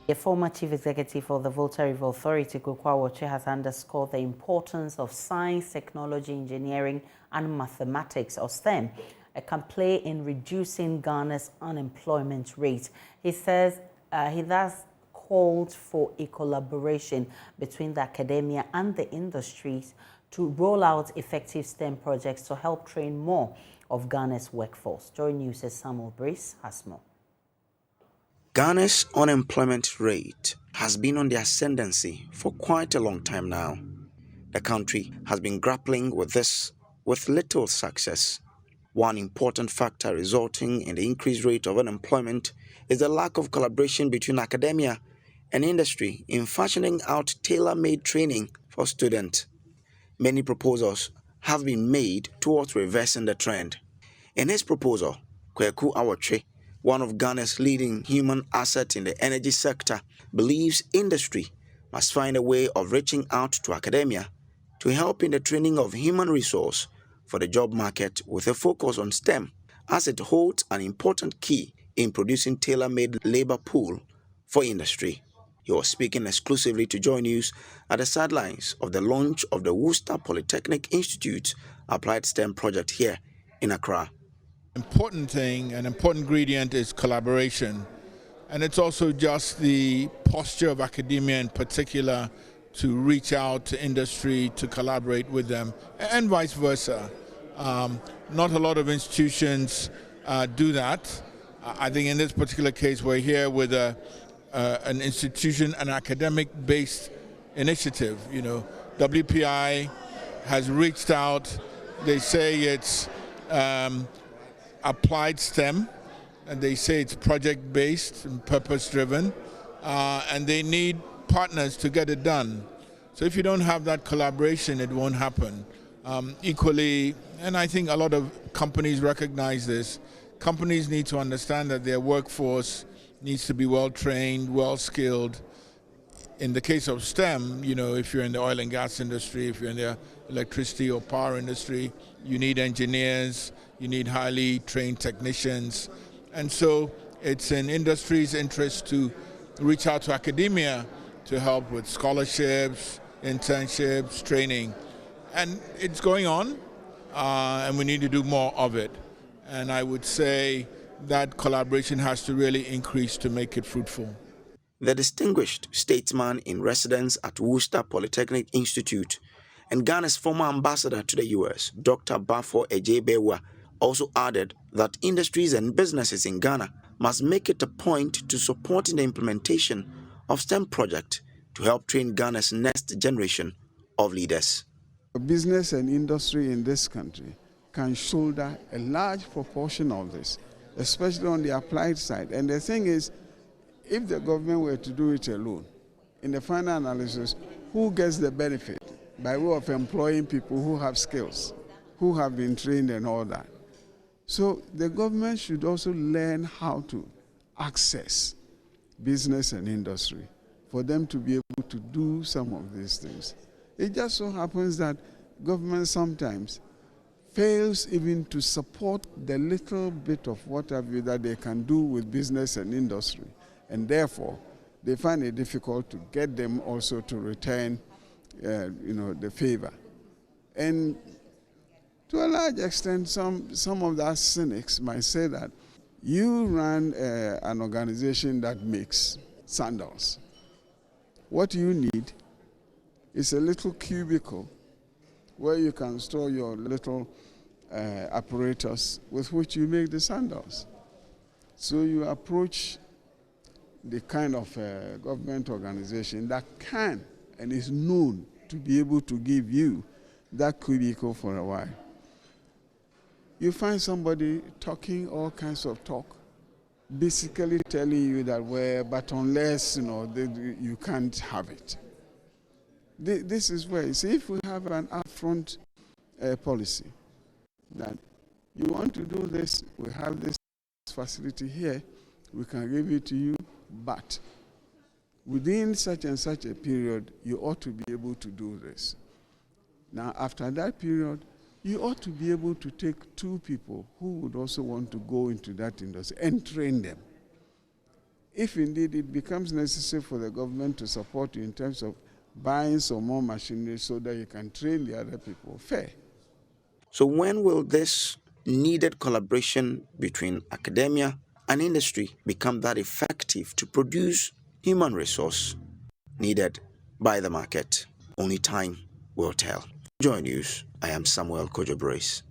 A former chief executive of the Volta River Authority, Kweku Awotwi, has underscored the importance of science, technology, engineering, and mathematics, or STEM, can play in reducing Ghana's unemployment rate. He says he thus called for a collaboration between the academia and the industries to roll out effective STEM projects to help train more of Ghana's workforce. Joy News' Samuel Brace has more. Ghana's unemployment rate has been on the ascendancy for quite a long time now. The country has been grappling with this with little success. One important factor resulting in the increased rate of unemployment is the lack of collaboration between academia and industry in fashioning out tailor-made training for students. Many proposals have been made towards reversing the trend. In his proposal, Kweku Awotwi, one of Ghana's leading human assets in the energy sector, believes industry must find a way of reaching out to academia to help in the training of human resource for the job market with a focus on STEM, as it holds an important key in producing tailor-made labor pool for industry. He was speaking exclusively to Joy News at the sidelines of the launch of the Worcester Polytechnic Institute's Applied STEM project here in Accra. Important thing, an important ingredient is collaboration. And it's also just the posture of academia in particular to reach out to industry, to collaborate with them, and vice versa. Not a lot of institutions do that. I think in this particular case, we're here with an institution, an academic-based initiative. You know, WPI has reached out. They say it's applied STEM, and they say it's project-based and purpose-driven, and they need partners to get it done. So if you don't have that collaboration, it won't happen. Equally, and I think a lot of companies recognize this, companies need to understand that their workforce needs to be well-trained, well-skilled. In the case of STEM, you know, if you're in the oil and gas industry, if you're in the electricity or power industry, you need engineers, you need highly trained technicians. And so it's in industry's interest to reach out to academia to help with scholarships, internships, training. And it's going on, and we need to do more of it. And I would say that collaboration has to really increase to make it fruitful. The distinguished statesman in residence at Worcester Polytechnic Institute and Ghana's former ambassador to the US, Dr. Bafo Ejebewa, also added that industries and businesses in Ghana must make it a point to support in the implementation of STEM projects to help train Ghana's next generation of leaders. Business and industry in this country can shoulder a large proportion of this, especially on the applied side. And the thing is, if the government were to do it alone, in the final analysis, who gets the benefit? By way of employing people who have skills, who have been trained and all that. So the government should also learn how to access business and industry for them to be able to do some of these things. It just so happens that government sometimes fails even to support the little bit of what have you that they can do with business and industry. And therefore, they find it difficult to get them also to return the favor. And to a large extent, some of the cynics might say that you run an organization that makes sandals. What you need is a little cubicle where you can store your little apparatus with which you make the sandals. So you approach the kind of government organization that can and is known to be able to give you that cubicle for a while. You find somebody talking all kinds of talk, basically telling you that, well, but unless, you can't have it. This is where, see, if we have an upfront policy that you want to do this, we have this facility here, we can give it to you, but within such and such a period, you ought to be able to do this. Now, after that period, you ought to be able to take 2 people who would also want to go into that industry and train them. if indeed it becomes necessary for the government to support you in terms of buying some more machinery so that you can train the other people, fair. So when will this needed collaboration between academia and industry become that effective to produce human resource needed by the market? Only time will tell. Joy News, I am Samuel Kojo Brace.